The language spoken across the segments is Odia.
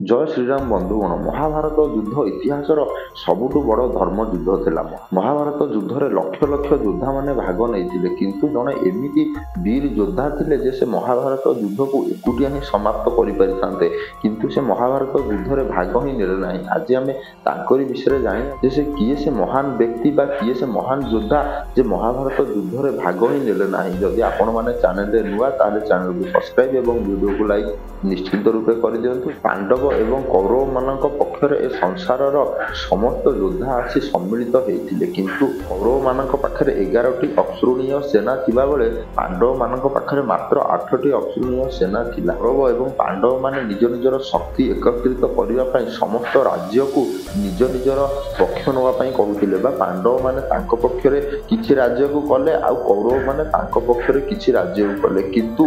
ଜୟ ଶ୍ରୀରାମ ବନ୍ଧୁଗଣ। ମହାଭାରତ ଯୁଦ୍ଧ ଇତିହାସର ସବୁଠୁ ବଡ଼ ଧର୍ମ ଯୁଦ୍ଧ ଥିଲା। ମହାଭାରତ ଯୁଦ୍ଧରେ ଲକ୍ଷ ଲକ୍ଷ ଯୋଦ୍ଧାମାନେ ଭାଗ ନେଇଥିଲେ, କିନ୍ତୁ ଜଣେ ଏମିତି ବୀର ଯୋଦ୍ଧା ଥିଲେ ଯେ ସେ ମହାଭାରତ ଯୁଦ୍ଧକୁ ଏକୁଟିଆ ହିଁ ସମାପ୍ତ କରିପାରିଥାନ୍ତେ, କିନ୍ତୁ ସେ ମହାଭାରତ ଯୁଦ୍ଧରେ ଭାଗ ହିଁ ନେଲେ ନାହିଁ। ଆଜି ଆମେ ତାଙ୍କରି ବିଷୟରେ ଜାଣିବା ଯେ ସେ କିଏ, ସେ ମହାନ ବ୍ୟକ୍ତି ବା କିଏ ସେ ମହାନ ଯୋଦ୍ଧା ଯେ ମହାଭାରତ ଯୁଦ୍ଧରେ ଭାଗ ହିଁ ନେଲେ ନାହିଁ। ଯଦି ଆପଣମାନେ ଚ୍ୟାନେଲରେ ନୂଆ, ତାହେଲେ ଚ୍ୟାନେଲକୁ ସବସ୍କ୍ରାଇବ ଏବଂ ଭିଡ଼ିଓକୁ ଲାଇକ୍ ନିଶ୍ଚିତ ରୂପେ କରିଦିଅନ୍ତୁ। ପାଣ୍ଡବ ଏବଂ କୌରବମାନଙ୍କ ପକ୍ଷରେ ଏ ସଂସାରର ସମସ୍ତ ଯୋଦ୍ଧା ଆସି ସମ୍ମିଳିତ ହୋଇଥିଲେ, କିନ୍ତୁ କୌରବମାନଙ୍କ ପାଖରେ 11ଟି ଅଶ୍ରୁଣୀୟ ସେନା ଥିବାବେଳେ ପାଣ୍ଡବମାନଙ୍କ ପାଖରେ ମାତ୍ର 8ଟି ଅଶ୍ରୁଣୀୟ ସେନା ଥିଲା। କୌରବ ଏବଂ ପାଣ୍ଡବମାନେ ନିଜ ନିଜର ଶକ୍ତି ଏକତ୍ରିତ କରିବା ପାଇଁ ସମସ୍ତ ରାଜ୍ୟକୁ ନିଜ ନିଜର ପକ୍ଷ ନେବା ପାଇଁ କହୁଥିଲେ, ବା ପାଣ୍ଡବମାନେ ତାଙ୍କ ପକ୍ଷରେ କିଛି ରାଜ୍ୟକୁ କଲେ ଆଉ କୌରବମାନେ ତାଙ୍କ ପକ୍ଷରେ କିଛି ରାଜ୍ୟକୁ କଲେ। କିନ୍ତୁ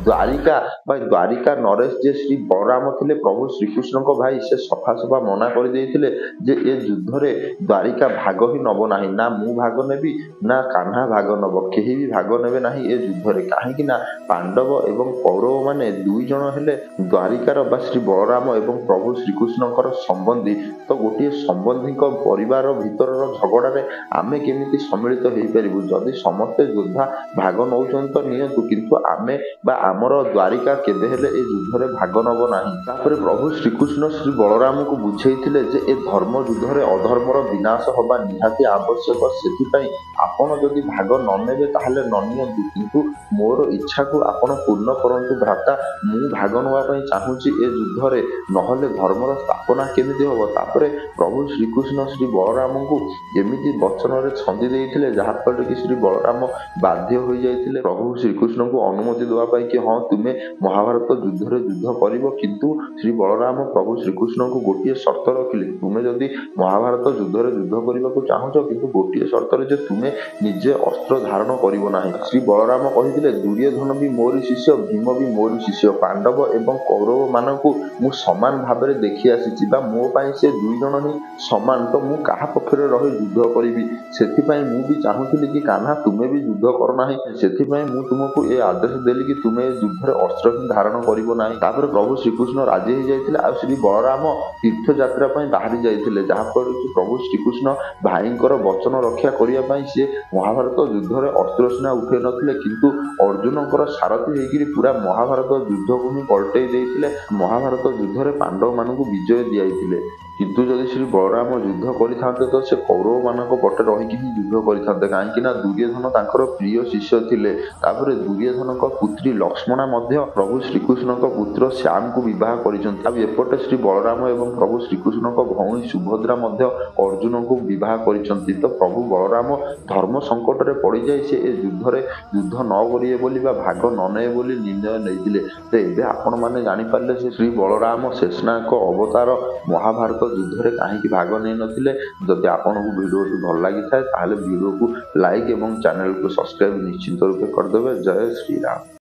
ଦ୍ୱାରିକା ନରେଶ ଯେ ଶ୍ରୀ ବଳରାମ ଥିଲେ, ପ୍ରଭୁ ଶ୍ରୀକୃଷ୍ଣଙ୍କ ଭାଇ, ସେ ସଫା ମନା କରିଦେଇଥିଲେ ଯେ ଏ ଯୁଦ୍ଧରେ ଦ୍ୱାରିକା ଭାଗ ହିଁ ନେବ ନାହିଁ। ନା ମୁଁ ଭାଗ ନେବି, ନା କାହ୍ନା ଭାଗ ନେବ, କେହି ବି ଭାଗ ନେବେ ନାହିଁ ଏ ଯୁଦ୍ଧରେ। କାହିଁକି ନା ପାଣ୍ଡବ ଏବଂ କୌରବମାନେ ଦୁଇ ଜଣ ହେଲେ ଦ୍ୱାରିକାର ବା ଶ୍ରୀ ବଳରାମ ଏବଂ ପ୍ରଭୁ ଶ୍ରୀକୃଷ୍ଣଙ୍କର ସମ୍ବନ୍ଧୀ। ତ ଗୋଟିଏ ସମ୍ବନ୍ଧୀଙ୍କ ପରିବାର ଭିତରର ଝଗଡ଼ାରେ ଆମେ କେମିତି ସମ୍ମିଳିତ ହେଇପାରିବୁ? ଯଦି ସମସ୍ତେ ଯୋଦ୍ଧା ଭାଗ ନେଉଛନ୍ତି ତ ନିଅନ୍ତୁ, କିନ୍ତୁ ଆମେ ବା ଆମର ଦ୍ୱାରିକା କେବେ ହେଲେ ଏ ଯୁଦ୍ଧରେ ଭାଗ ନେବ ନାହିଁ। ତାପରେ ପ୍ରଭୁ ଶ୍ରୀକୃଷ୍ଣ ଶ୍ରୀ ବଳରାମଙ୍କୁ ବୁଝେଇଥିଲେ ଯେ ଏ ଧର୍ମ ଯୁଦ୍ଧରେ ଅଧର୍ମର ବିନାଶ ହେବା ନିହାତି ଆବଶ୍ୟକ। ସେଥିପାଇଁ ଆପଣ ଯଦି ଭାଗ ନ ନେବେ ତାହେଲେ ନ ନିଅନ୍ତୁ, କିନ୍ତୁ ମୋର ଇଚ୍ଛାକୁ ଆପଣ ପୂର୍ଣ୍ଣ କରନ୍ତୁ ଭ୍ରାତା। ମୁଁ ଭାଗ ନେବା ପାଇଁ ଚାହୁଁଛି ଏ ଯୁଦ୍ଧରେ, ନହେଲେ ଧର୍ମର ସ୍ଥାପନା କେମିତି ହେବ? ତାପରେ ପ୍ରଭୁ ଶ୍ରୀକୃଷ୍ଣ ଶ୍ରୀ ବଳରାମଙ୍କୁ ଏମିତି ବଚନରେ ଛନ୍ଦି ଦେଇଥିଲେ, ଯାହାଫଳରେ କି ଶ୍ରୀ ବଳରାମ ବାଧ୍ୟ ହୋଇଯାଇଥିଲେ ପ୍ରଭୁ ଶ୍ରୀକୃଷ୍ଣଙ୍କୁ ଅନୁମତି ଦେବା ପାଇଁ କି ହଁ, ତୁମେ ମହାଭାରତ ଯୁଦ୍ଧରେ ଯୁଦ୍ଧ କରିବ। କିନ୍ତୁ ଶ୍ରୀ ବଳରାମ ପ୍ରଭୁ ଶ୍ରୀକୃଷ୍ଣଙ୍କୁ ଗୋଟିଏ ସର୍ତ୍ତ ରଖିଲେ, ତୁମେ ଯଦି ମହାଭାରତ ଯୁଦ୍ଧରେ ଯୁଦ୍ଧ କରିବାକୁ ଚାହୁଁଛ, କିନ୍ତୁ ଗୋଟିଏ ସର୍ତ୍ତରେ ଯେ ତୁମେ ନିଜେ ଅସ୍ତ୍ର ଧାରଣ କରିବ ନାହିଁ। ଶ୍ରୀ ବଳରାମ କହିଥିଲେ, ଦୁର୍ଯ୍ୟୋଧନ ବି ମୋରି ଶିଷ୍ୟ, ଭୀମ ବି ମୋରି ଶିଷ୍ୟ। ପାଣ୍ଡବ ଏବଂ କୌରବମାନଙ୍କୁ ମୁଁ ସମାନ ଭାବରେ ଦେଖି ଆସିଛି, ବା ମୋ ପାଇଁ ସେ ଦୁଇ ଜଣ ହିଁ ସମାନ। ତ ମୁଁ କାହା ପକ୍ଷରେ ରହି ଯୁଦ୍ଧ କରିବି? ସେଥିପାଇଁ ମୁଁ ବି ଚାହୁଁଥିଲି କି କାହ୍ନା, ତୁମେ ବି ଯୁଦ୍ଧ କର ନାହିଁ। ସେଥିପାଇଁ ମୁଁ ତୁମକୁ ଏ ଆଦେଶ ଦେଲି କି ତୁମେ ଏ ଯୁଦ୍ଧରେ ଅସ୍ତ୍ର ହିଁ ଧାରଣ କରିବ ନାହିଁ। ତାପରେ ପ୍ରଭୁ ଶ୍ରୀକୃଷ୍ଣ ରାଜି ହେଇଯାଇଥିଲେ ଆଉ ଶ୍ରୀ ବଳରାମ ତୀର୍ଥଯାତ୍ରା ପାଇଁ ବାହାରି ଯାଇଥିଲେ, ଯାହାଫଳରେ କି ପ୍ରଭୁ ଶ୍ରୀକୃଷ୍ଣ ଭାଇଙ୍କର ବଚନ ରକ୍ଷା କରିବା ପାଇଁ ସେ ମହାଭାରତ ଯୁଦ୍ଧରେ ଅସ୍ତ୍ର ସିନା ଉଠେଇ ନଥିଲେ, କିନ୍ତୁ ଅର୍ଜୁନଙ୍କର ସାରଥୀ ହେଇକିରି ପୁରା ମହାଭାରତ ଯୁଦ୍ଧକୁ ହିଁ ପଲଟେଇ ଦେଇଥିଲେ। ମହାଭାରତ ଯୁଦ୍ଧରେ ପାଣ୍ଡବମାନଙ୍କୁ ବିଜୟ ଦିଆଇଥିଲେ। କିନ୍ତୁ ଯଦି ଶ୍ରୀ ବଳରାମ ଯୁଦ୍ଧ କରିଥାନ୍ତେ ତ ସେ କୌରବମାନଙ୍କ ପଟେ ରହିକି ହିଁ ଯୁଦ୍ଧ କରିଥାନ୍ତେ, କାହିଁକି ନା ଦୁର୍ଯ୍ୟୋଧନ ତାଙ୍କର ପ୍ରିୟ ଶିଷ୍ୟ ଥିଲେ। ତାପରେ ଦୁର୍ଯ୍ୟୋଧନଙ୍କ ପୁତ୍ରୀ ଲକ୍ଷ୍ମଣା ମଧ୍ୟ ପ୍ରଭୁ ଶ୍ରୀକୃଷ୍ଣଙ୍କ ପୁତ୍ର ଶ୍ୟାମଙ୍କୁ ବିବାହ କରିଛନ୍ତି। ଆଉ ଏପଟେ ଶ୍ରୀ ବଳରାମ ଏବଂ ପ୍ରଭୁ ଶ୍ରୀକୃଷ୍ଣଙ୍କ ଭଉଣୀ ସୁଭଦ୍ରା ମଧ୍ୟ ଅର୍ଜୁନଙ୍କୁ ବିବାହ କରିଛନ୍ତି। ତ ପ୍ରଭୁ ବଳରାମ ଧର୍ମ ସଙ୍କଟରେ ପଡ଼ିଯାଇ ସେ ଏ ଯୁଦ୍ଧରେ ଯୁଦ୍ଧ ନ କରିବେ ବୋଲି ବା ଭାଗ ନ ନେବେ ବୋଲି ନିର୍ଣ୍ଣୟ ନେଇଥିଲେ। ତ ଏବେ ଆପଣମାନେ ଜାଣିପାରିଲେ ଯେ ଶ୍ରୀ ବଳରାମ ଶେଷନାୟକ ଅବତାର ମହାଭାରତ ଯୁଦ୍ଧରେ କାହିଁକି ଭାଗ ନେଇନଥିଲେ। ଯଦି ଆପଣଙ୍କୁ ଭିଡ଼ିଓଟି ଭଲ ଲାଗିଥାଏ ତାହେଲେ ଭିଡ଼ିଓକୁ ଲାଇକ୍ ଏବଂ ଚ୍ୟାନେଲକୁ ସବସ୍କ୍ରାଇବ ନିଶ୍ଚିତ ରୂପେ କରିଦେବେ। ଜୟ ଶ୍ରୀରାମ।